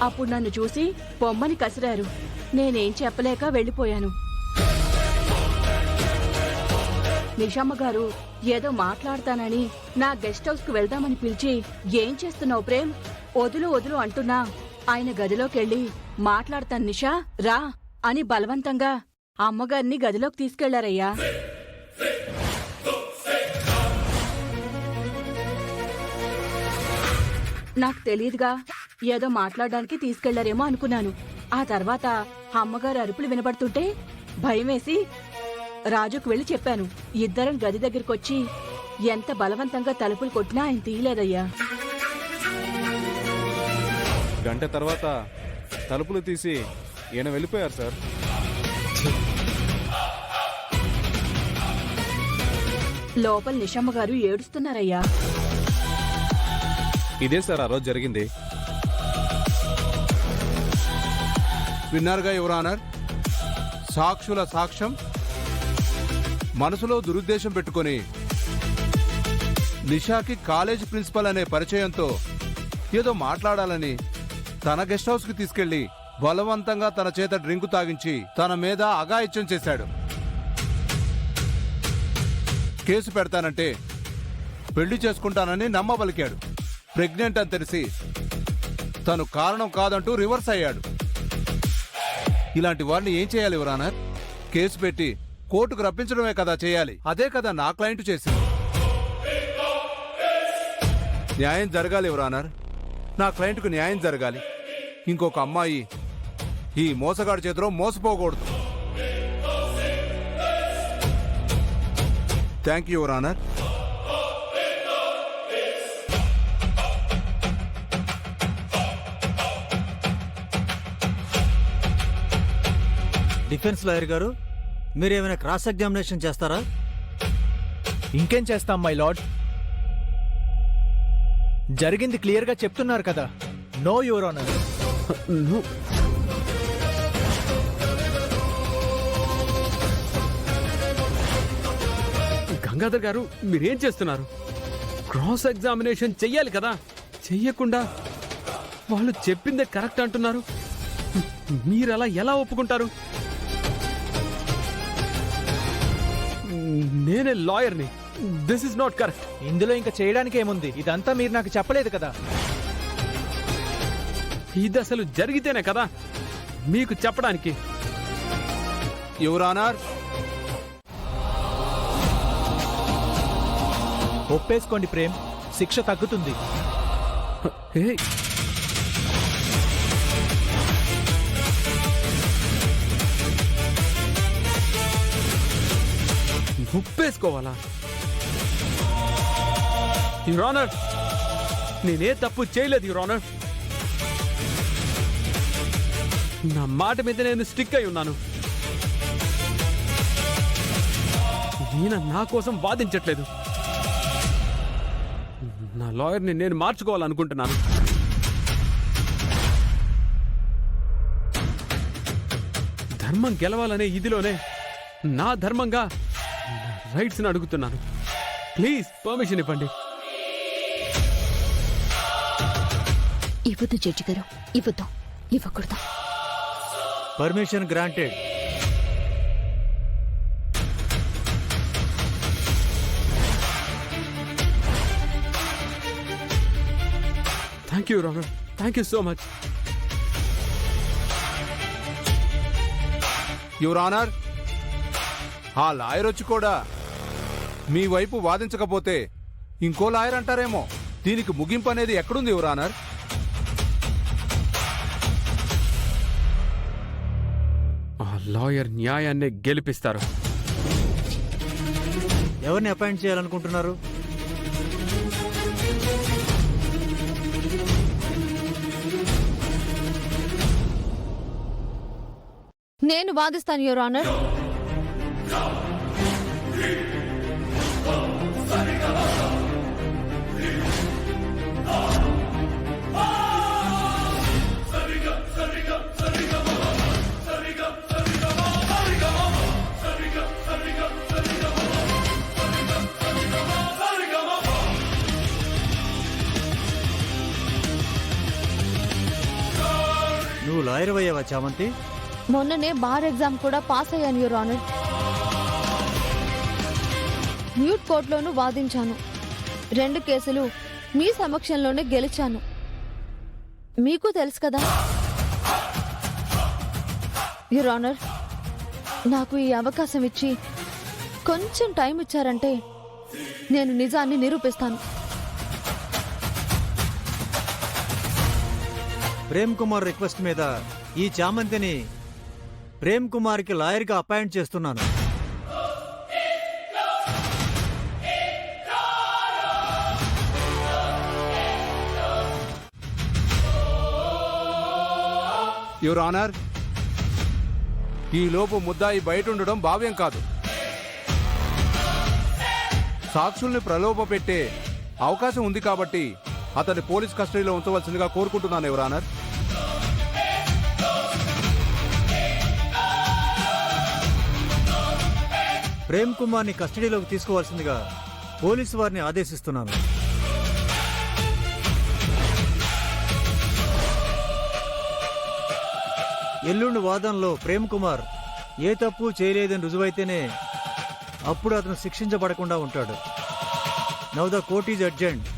అప్పుడు నన్ను చూసి పొమ్మని కసిరారు. నేనేం చెప్పలేక వెళ్ళిపోయాను. నిషామ్మ గారు ఏదో మాట్లాడతానని నా గెస్ట్ హౌస్ కు వెళ్దామని పిలిచి, ఏం చేస్తున్నావు ప్రేమ్, వదులు వదులు అంటున్నా ఆయన గదిలోకెళ్ళి, మాట్లాడతాను నిషా రా అని బలవంతంగా అమ్మగారిని గదిలోకి తీసుకెళ్లారయ్యా. నాకు తెలియదుగా, ఏదో మాట్లాడడానికి తీసుకెళ్లారేమో అనుకున్నాను. ఆ తర్వాత అమ్మగారు అరుపులు వినబడుతుంటే భయమేసి రాజుకు వెళ్లి చెప్పాను. ఇద్దరం గది దగ్గరకొచ్చి ఎంత బలవంతంగా తలుపులు కొట్టినా ఆయన తీయలేదయ్యా. గంట తర్వాత తలుపులు తీసి ఈయన వెళ్ళిపోయారు సార్. లోపల నిషమ్మ గారు ఏడుస్తున్నారయ్యా. ఇదే సార్ ఆ రోజు జరిగింది. విన్నారుగా యువర్ ఆనర్, సాక్షుల సాక్ష్యం. మనసులో దురుద్దేశం పెట్టుకొని నిషాకి కాలేజ్ ప్రిన్సిపల్ అనే పరిచయంతో ఏదో మాట్లాడాలని తన గెస్ట్ హౌస్ కి తీసుకెళ్లి బలవంతంగా తన చేత డ్రింకు తాగించి తన మీద అఘాయిత్యం చేశాడు. కేసు పెడతానంటే పెళ్లి చేసుకుంటానని నమ్మబలికాడు. ప్రెగ్నెంట్ అని తెలిసి తను కారణం కాదంటూ రివర్స్ అయ్యాడు. ఇలాంటి వారిని ఏం చేయాలి యువర్ ఆనర్? కేసు పెట్టి కోర్టుకు రప్పించడమే కదా చేయాలి. అదే కదా నా క్లయింట్ చేసింది. న్యాయం జరగాలి యువర్ ఆనర్. నా క్లయింట్కు న్యాయం జరగాలి. ఇంకొక అమ్మాయి ఈ మోసగాడి చేతిలో మోసపోకూడదు. Thank you your honour. Defence lawyer గారు, మీరేమైనా క్రాస్ ఎగ్జామినేషన్ చేస్తారా? ఇంకేం చేస్తాం మై లార్డ్, జరిగింది క్లియర్ గా చెప్తున్నారు కదా. No your honour. గంగాధర్ గారు, మీరేం చేస్తున్నారు? క్రాస్ ఎగ్జామినేషన్ చెయ్యాలి కదా, చెయ్యకుండా వాళ్ళు చెప్పిందే కరెక్ట్ అంటున్నారు. మీరలా ఎలా ఒప్పుకుంటారు? నేనే లాయర్ని. This is not correct. ఇందులో ఇంకా చేయడానికి ఏముంది? ఇదంతా మీరు నాకు చెప్పలేదు కదా. ఇది అసలు జరిగితేనే కదా మీకు చెప్పడానికి. యువర్ ఆనర్, ఒప్పేసుకోండి ప్రేమ్, శిక్ష తగ్గుతుంది. ఏయ్, ఒప్పేసుకోవాలా? యువర్ ఆనర్, నేనే తప్పు చేయలేదు యువర్ ఆనర్. నా మాట మీద నేను స్టిక్ అయి ఉన్నాను. ఈయన నా కోసం వాదించట్లేదు. నా లాయర్ని నేను మార్చుకోవాలనుకుంటున్నాను. ధర్మం గెలవాలనే ఇదిలోనే నా ధర్మంగా రైట్స్ని అడుగుతున్నాను. ప్లీజ్ పర్మిషన్ ఇవ్వండి. ఇవ్వద్దు జడ్జి గారు, ఇవ్వద్దు, ఇవ్వకూడదు. Permission granted. Thank you రానర్, thank you so much. Your honour, ఆ లాయర్ వచ్చి కూడా మీ వైపు వాదించకపోతే ఇంకో లాయర్ అంటారేమో. దీనికి ముగింపు అనేది ఎక్కడుంది యువర్ ఆనర్? ఆ లాయర్ న్యాయాన్ని గెలిపిస్తారు. ఎవరిని అపాయింట్ చేయాలనుకుంటున్నారు? నేను వాదిస్తాను యువర్ ఆనర్. లాయర్ అయ్యావా చామంతి? మొన్ననే బార్ ఎగ్జామ్ కూడా పాస్ అయ్యాను యువర్ ఆనర్. మ్యూట్ కోర్టులోనూ వాదించాను. 2 కేసులు మీ సమక్షంలోనే గెలిచాను. మీకు తెలుసు కదా యువర్ ఆనర్. నాకు ఈ అవకాశం ఇచ్చి కొంచెం టైం ఇచ్చారంటే నేను నిజాన్ని నిరూపిస్తాను. ప్రేమ్ కుమార్ రిక్వెస్ట్ మీద ఈ చామంతిని ప్రేమ్ కుమార్కి లాయర్గా అపాయింట్ చేస్తున్నాను. యువర్ ఆనర్, ఈ లోపు ముద్దాయి బయట ఉండడం భావ్యం కాదు. సాక్షుల్ని ప్రలోభ పెట్టే అవకాశం ఉంది కాబట్టి అతన్ని పోలీస్ కస్టడీలో ఉంచవలసిందిగా కోరుకుంటున్నాను యువర్ ఆనర్. ప్రేమ్ కుమార్ని కస్టడీలోకి తీసుకోవాల్సిందిగా పోలీసు వారిని ఆదేశిస్తున్నాను. ఎల్లుండి వాదనలో ప్రేమ్ కుమార్ ఏ తప్పు చేయలేదని రుజువైతేనే అప్పుడు అతను శిక్షించబడకుండా ఉంటాడు. Now the court is అడ్జెంట్.